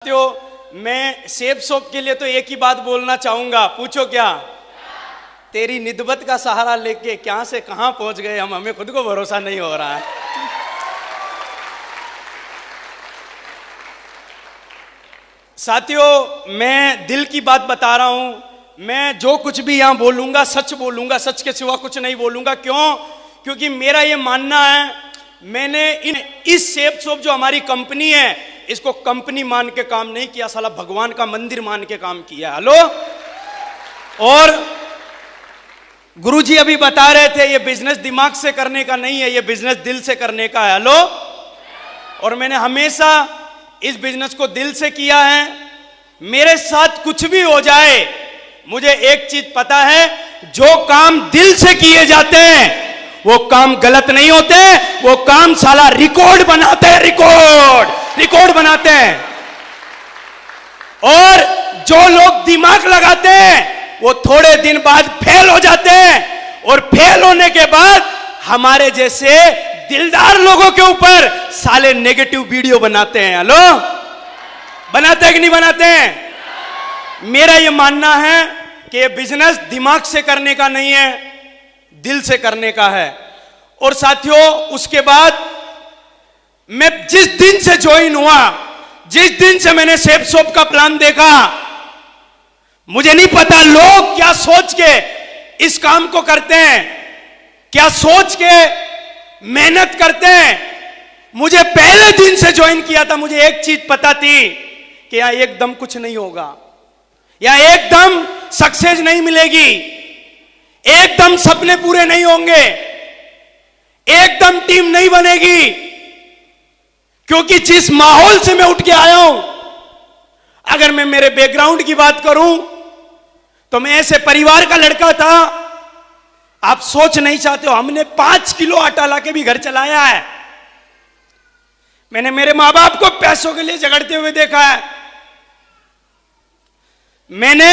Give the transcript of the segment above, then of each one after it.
साथियों, मैं सेब शॉप के लिए तो एक ही बात बोलना चाहूंगा। पूछो क्या? तेरी निदबत का सहारा लेके क्या से कहां पहुंच गए हम, हमें खुद को भरोसा नहीं हो रहा है। साथियों, मैं दिल की बात बता रहा हूं। मैं जो कुछ भी यहां बोलूंगा सच बोलूंगा, सच के सिवा कुछ नहीं बोलूंगा। क्यों? क्योंकि मेरा ये मानना है, मैंने इस सेब शॉप जो हमारी कंपनी है, इसको कंपनी मान के काम नहीं किया, साला भगवान का मंदिर मान के काम किया। हेलो। और गुरुजी अभी बता रहे थे, ये बिजनेस दिमाग से करने का नहीं है, ये बिजनेस दिल से करने का है। हेलो। और मैंने हमेशा इस बिजनेस को दिल से किया है। मेरे साथ कुछ भी हो जाए, मुझे एक चीज पता है, जो काम दिल से किए जाते हैं वो काम गलत नहीं होते, वो काम साला रिकॉर्ड बनाते हैं, रिकॉर्ड बनाते हैं। और जो लोग दिमाग लगाते हैं वो थोड़े दिन बाद फेल हो जाते हैं, और फेल होने के बाद हमारे जैसे दिलदार लोगों के ऊपर साले नेगेटिव वीडियो बनाते हैं। हेलो, बनाते हैं कि नहीं बनाते हैं? मेरा ये मानना है कि ये बिजनेस दिमाग से करने का नहीं है, दिल से करने का है। और साथियों, उसके बाद मैं जिस दिन से ज्वाइन हुआ, जिस दिन से मैंने सेब शॉप का प्लान देखा, मुझे नहीं पता लोग क्या सोच के इस काम को करते हैं, क्या सोच के मेहनत करते हैं। मुझे पहले दिन से ज्वाइन किया था, मुझे एक चीज पता थी कि यहां एकदम कुछ नहीं होगा, यहां एकदम सक्सेस नहीं मिलेगी, एकदम सपने पूरे नहीं होंगे, एकदम टीम नहीं बनेगी। क्योंकि जिस माहौल से मैं उठ के आया हूं, अगर मैं मेरे बैकग्राउंड की बात करूं तो मैं ऐसे परिवार का लड़का था, आप सोच नहीं चाहते हो। हमने 5 किलो आटा लाके भी घर चलाया है। मैंने मेरे मां बाप को पैसों के लिए झगड़ते हुए देखा है। मैंने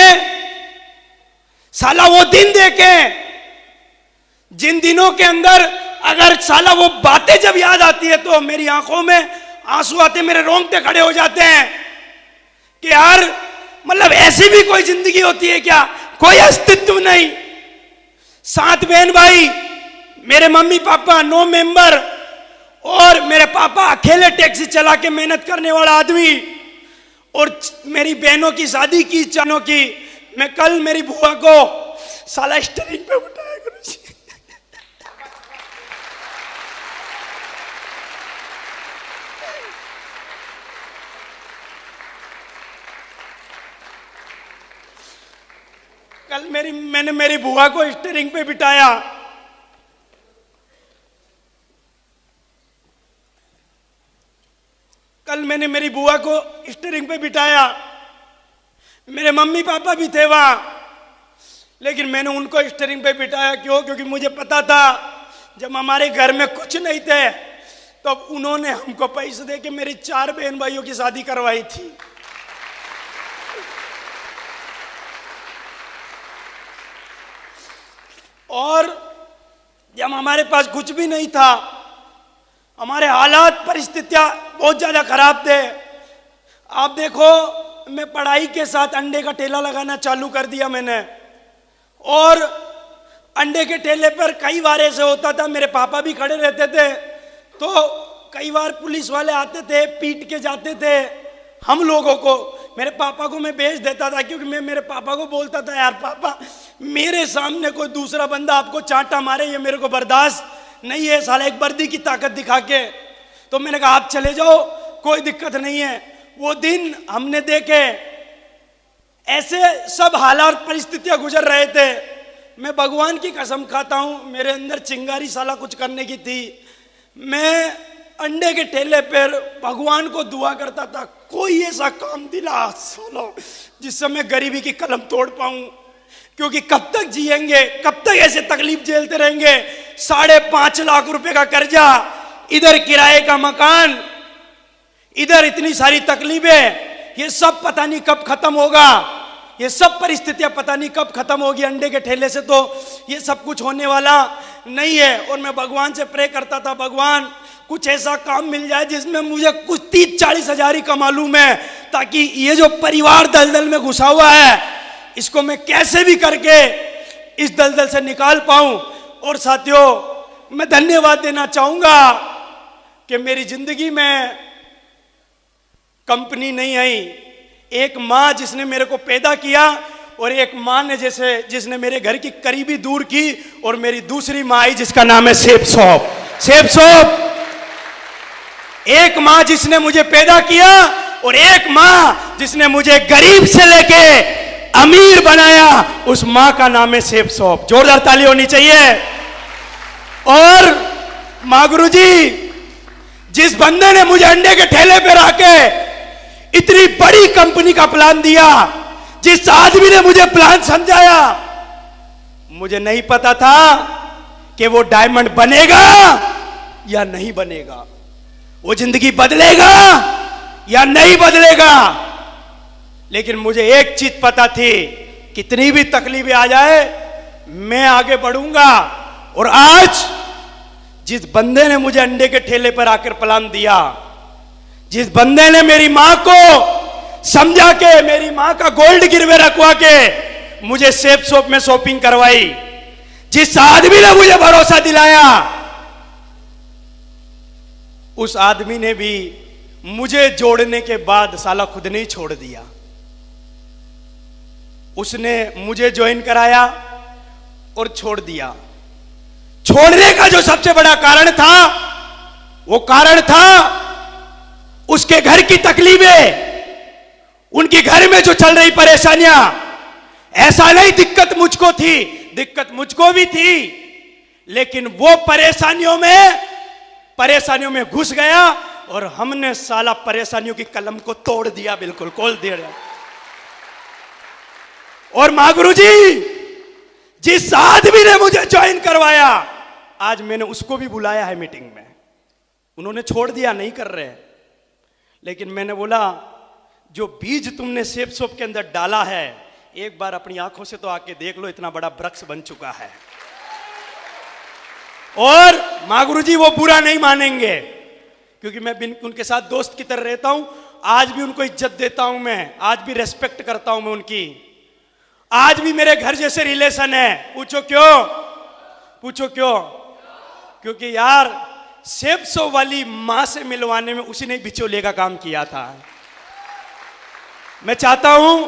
साला वो दिन देखे जिन दिनों के अंदर अगर साला वो बातें जब याद आती है तो मेरी आंखों में आंसू आते, मेरे रोंगटे खड़े हो जाते हैं कि यार, मतलब ऐसी भी कोई जिंदगी होती है क्या? कोई अस्तित्व नहीं। 7 बहन भाई, मेरे मम्मी पापा 9 मेंबर, और मेरे पापा अकेले टैक्सी चला के मेहनत करने वाला आदमी, और मेरी बहनों की शादी की, चानों की। मैं कल मेरी बुआ को साला स्टीयरिंग पे उठाया गुरुजी। कल मैंने मेरी बुआ को स्टीयरिंग पे बिठाया। कल मैंने मेरी बुआ को स्टीयरिंग पे बिठाया। मेरे मम्मी पापा भी थे वहां, लेकिन मैंने उनको स्टीयरिंग पे बिठाया। क्यों? क्योंकि मुझे पता था जब हमारे घर में कुछ नहीं थे तब उन्होंने हमको पैसे दे के मेरी 4 बहन भाइयों की शादी करवाई थी। और जब हमारे पास कुछ भी नहीं था, हमारे हालात परिस्थितियां बहुत ज्यादा खराब थे। आप देखो, मैं पढ़ाई के साथ अंडे का ठेला लगाना चालू कर दिया मैंने, और अंडे के ठेले पर कई बार ऐसे होता था, मेरे पापा भी खड़े रहते थे, तो कई बार पुलिस वाले आते थे, पीट के जाते थे हम लोगों को। मेरे पापा को मैं भेज देता था, क्योंकि मैं मेरे पापा को बोलता था, यार पापा, मेरे सामने कोई दूसरा बंदा आपको चांटा मारे, ये मेरे को बर्दाश्त नहीं है, साला एक वर्दी की ताकत दिखा के। तो मैंने कहा आप चले जाओ, कोई दिक्कत नहीं है। वो दिन हमने देखे, ऐसे सब हालात परिस्थितियां गुजर रहे थे। मैं भगवान की कसम खाता हूं, मेरे अंदर चिंगारी साला कुछ करने की थी। मैं अंडे के ठेले पर भगवान को दुआ करता था, कोई ऐसा काम दिला सोलो जिससे मैं गरीबी की कलम तोड़ पाऊं। क्योंकि कब तक जिएंगे, कब तक ऐसे तकलीफ झेलते रहेंगे? 5.5 लाख रुपए का कर्जा, इधर किराए का मकान, इधर इतनी सारी तकलीफें, ये सब पता नहीं कब खत्म होगा। ये सब परिस्थितियां पता नहीं कब खत्म होगी। अंडे के ठेले से तो ये सब कुछ होने वाला नहीं है। और मैं भगवान से प्रे करता था, भगवान कुछ ऐसा काम मिल जाए जिसमें मुझे कुछ 30-40 हजार ही कमा लूं मैं, ताकि ये जो परिवार दलदल में घुसा हुआ है इसको मैं कैसे भी करके इस दलदल से निकाल पाऊं। और साथियों, मैं धन्यवाद देना चाहूंगा कि मेरी जिंदगी में कंपनी नहीं आई, एक माँ जिसने मेरे को पैदा किया, और एक माँ ने जिसने मेरे घर की करीबी दूर की, और मेरी दूसरी माँ आई जिसका नाम है सेब शॉप। सेब शॉप, एक माँ जिसने मुझे पैदा किया और एक माँ जिसने मुझे गरीब से लेके अमीर बनाया, उस माँ का नाम है सेब शॉप। जोरदार ताली होनी चाहिए। और माँ गुरु जी, जिस बंदे ने मुझे अंडे के ठेले पे रख के इतनी बड़ी कंपनी का प्लान दिया, जिस आदमी ने मुझे प्लान समझाया, मुझे नहीं पता था कि वो डायमंड बनेगा या नहीं बनेगा, वो जिंदगी बदलेगा या नहीं बदलेगा। लेकिन मुझे एक चीज पता थी, कितनी भी तकलीफें आ जाए मैं आगे बढ़ूंगा। और आज जिस बंदे ने मुझे अंडे के ठेले पर आकर प्लान दिया, जिस बंदे ने मेरी मां को समझा के, मेरी मां का गोल्ड गिरवे रखवा के मुझे सेब शॉप में शॉपिंग करवाई, जिस आदमी ने मुझे भरोसा दिलाया, उस आदमी ने भी मुझे जोड़ने के बाद साला खुद नहीं छोड़ दिया। उसने मुझे ज्वाइन कराया और छोड़ दिया। छोड़ने का जो सबसे बड़ा कारण था, वो कारण था उसके घर की तकलीफें, उनके घर में जो चल रही परेशानियां। ऐसा नहीं दिक्कत मुझको थी, दिक्कत मुझको भी थी, लेकिन वो परेशानियों में घुस गया और हमने साला परेशानियों की कलम को तोड़ दिया, बिल्कुल खोल दिया। और मां गुरु जी, जिस आदमी ने मुझे ज्वाइन करवाया, आज मैंने उसको भी बुलाया है मीटिंग में। उन्होंने छोड़ दिया, नहीं कर रहे, लेकिन मैंने बोला जो बीज तुमने सेब शॉप के अंदर डाला है, एक बार अपनी आंखों से तो आके देख लो, इतना बड़ा वृक्ष बन चुका है। और मां गुरु जी वो बुरा नहीं मानेंगे, क्योंकि मैं उनके साथ दोस्त की तरह रहता हूं। आज भी उनको इज्जत देता हूं, मैं आज भी रेस्पेक्ट करता हूं मैं उनकी। आज भी मेरे घर जैसे रिलेशन है। पूछो क्यों? पूछो क्यों? क्योंकि यार सेब शॉप वाली मां से मिलवाने में उसी ने बिचौलिए का काम किया था। मैं चाहता हूं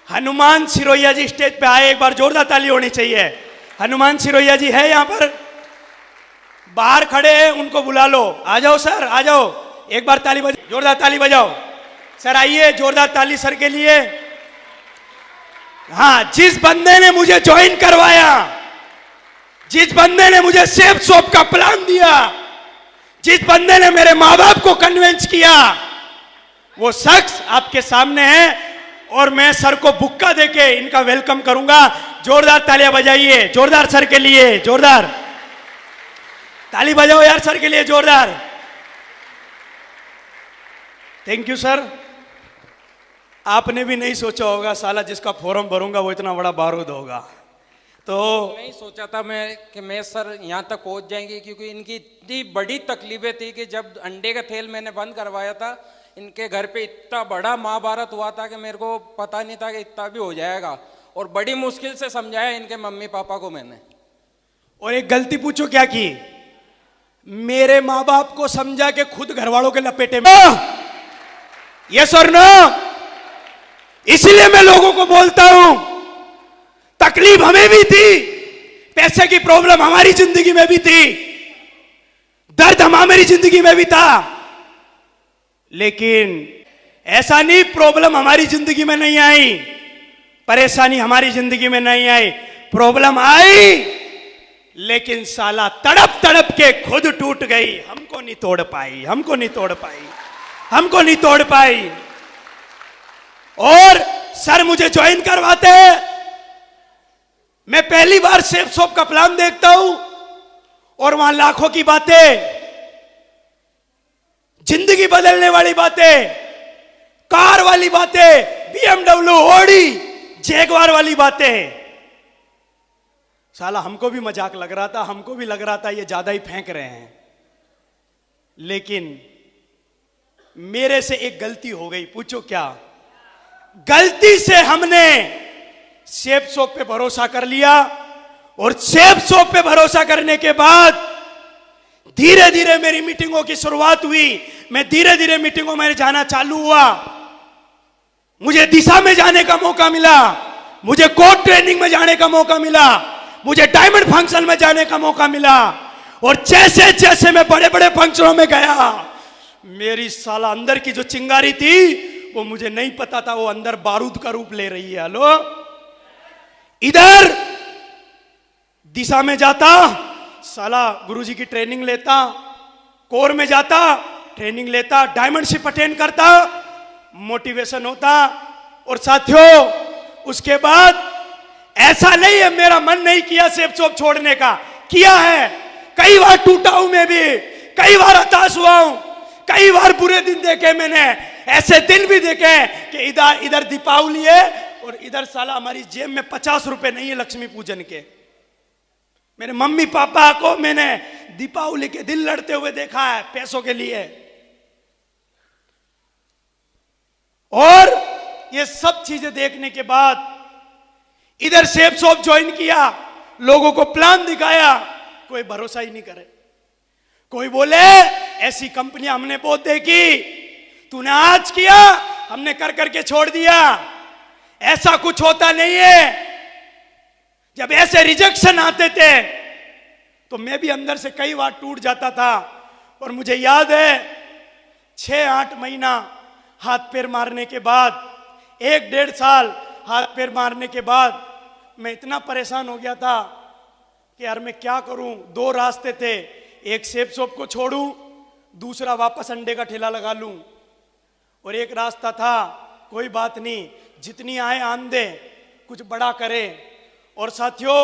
हनुमान सिरोया जी स्टेज पे आए, एक बार जोरदार ताली होनी चाहिए। हनुमान सिरोया जी है यहां पर, बाहर खड़े हैं, उनको बुला लो। आ जाओ सर, आ जाओ, एक बार ताली बजाओ, जोरदार ताली बजाओ। सर आइए, जोरदार ताली सर के लिए। हाँ, जिस बंदे ने मुझे ज्वाइन करवाया, जिस बंदे ने मुझे सेब शॉप का प्लान दिया, जिस बंदे ने मेरे मां बाप को कन्विंस किया, वो शख्स आपके सामने है। और मैं सर को बुक्का देके इनका वेलकम करूंगा। जोरदार तालियां बजाइए, जोरदार सर के लिए, जोरदार ताली बजाओ यार सर के लिए, जोरदार। Thank you sir. आपने भी नहीं सोचा होगा साला जिसका फॉर्म भरूंगा वो इतना बड़ा बारूद होगा। तो नहीं सोचा था मैं कि मैं सर यहाँ तक पहुँच जाएंगे, क्योंकि इनकी इतनी बड़ी तकलीफें थी कि जब अंडे का तेल मैंने बंद करवाया था, इनके घर पे इतना बड़ा महाभारत हुआ था कि मेरे को पता नहीं था कि इतना भी हो जाएगा। और बड़ी मुश्किल से समझाया इनके मम्मी पापा को मैंने। और एक गलती पूछो क्या की, मेरे माँ बाप को समझा के खुद घर वालों के लपेटे में। यस और नो? इसलिए मैं लोगों को बोलता हूं, तकलीफ हमें भी थी, पैसे की प्रॉब्लम हमारी जिंदगी में भी थी, दर्द हमारी जिंदगी में भी था, लेकिन ऐसा नहीं प्रॉब्लम हमारी जिंदगी में नहीं आई, परेशानी हमारी जिंदगी में नहीं आई। प्रॉब्लम आई, लेकिन साला तड़प तड़प के खुद टूट गई। हमको नहीं तोड़ पाई, हमको नहीं तोड़ पाई, हमको नहीं तोड़ पाई। और सर मुझे ज्वाइन करवाते हैं, मैं पहली बार सेब शॉप का प्लान देखता हूं और वहां लाखों की बातें, जिंदगी बदलने वाली बातें, कार वाली बातें, BMW, ऑडी, जैगवार वाली बातें। साला हमको भी मजाक लग रहा था, हमको भी लग रहा था ये ज्यादा ही फेंक रहे हैं। लेकिन मेरे से एक गलती हो गई। पूछो क्या? गलती से हमने शेफ शॉप पे भरोसा कर लिया, और शेफ शॉप पे भरोसा करने के बाद धीरे धीरे मेरी मीटिंगों की शुरुआत हुई। मैं धीरे धीरे मीटिंगों में जाना चालू हुआ। मुझे दिशा में जाने का मौका मिला, मुझे कोड ट्रेनिंग में जाने का मौका मिला, मुझे डायमंड फंक्शन में जाने का मौका मिला। और जैसे जैसे मैं बड़े बड़े फंक्शनों में गया, मेरी साला अंदर की जो चिंगारी थी वो मुझे नहीं पता था वो अंदर बारूद का रूप ले रही है। हेलो, इधर दिशा में जाता, साला गुरुजी की ट्रेनिंग लेता, कोर में जाता, ट्रेनिंग लेता, डायमंड शिप अटेंड करता, मोटिवेशन होता। और साथियों, उसके बाद ऐसा नहीं है मेरा मन नहीं किया शेफ शॉप छोड़ने का, किया है। कई बार टूटा हूं मैं भी, कई बार हताश हुआ हूं, कई बार बुरे दिन देखे मैंने। ऐसे दिन भी देखे कि इधर दीपावली है और इधर साला हमारी जेब में 50 रुपए नहीं है लक्ष्मी पूजन के। मेरे मम्मी पापा को मैंने दीपावली के दिन लड़ते हुए देखा है पैसों के लिए। और ये सब चीजें देखने के बाद इधर शेफ शॉप ज्वाइन किया, लोगों को प्लान दिखाया, कोई भरोसा ही नहीं करे। कोई बोले ऐसी कंपनियां हमने बहुत देखी, तूने आज किया हमने कर करके छोड़ दिया। ऐसा कुछ होता नहीं है। जब ऐसे रिजेक्शन आते थे तो मैं भी अंदर से कई बार टूट जाता था। और मुझे याद है 6-8 महीना हाथ पैर मारने के बाद, 1-1.5 साल हाथ पैर मारने के बाद मैं इतना परेशान हो गया था कि यार मैं क्या करूं। 2 रास्ते थे, एक शेफ शॉप को छोड़ूं, दूसरा वापस अंडे का ठेला लगा लूं। और एक रास्ता था, कोई बात नहीं, जितनी आए आंदे, कुछ बड़ा करे। और साथियों,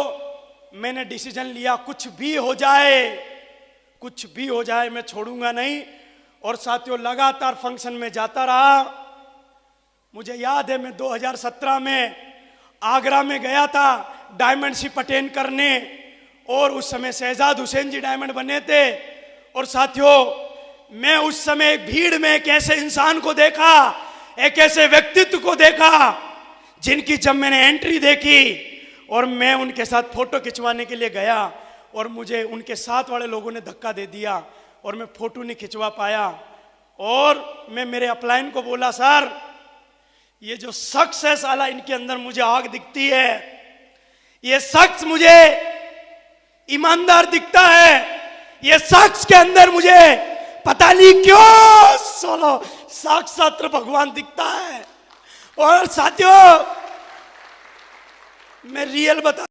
मैंने डिसीजन लिया, कुछ भी हो जाए, कुछ भी हो जाए, मैं छोड़ूंगा नहीं। और साथियों, लगातार फंक्शन में जाता रहा। मुझे याद है मैं 2017 में आगरा में गया था डायमंड शिप अटेंड करने, और उस समय शहजाद हुसैन जी डायमंड बने थे। और साथियों, मैं उस समय एक भीड़ में एक ऐसे इंसान को देखा, एक ऐसे व्यक्तित्व को देखा जिनकी जब मैंने एंट्री देखी और मैं उनके साथ फोटो खिंचवाने के लिए गया और मुझे उनके साथ वाले लोगों ने धक्का दे दिया और मैं फोटो नहीं खिंचवा पाया। और मैं मेरे अपलाइन को बोला, सर ये जो शख्स है साला, इनके अंदर मुझे आग दिखती है, ये शख्स मुझे ईमानदार दिखता है, ये शख्स के अंदर मुझे पता नहीं क्यों साला साक्षात भगवान दिखता है। और साथियों, मैं रियल बता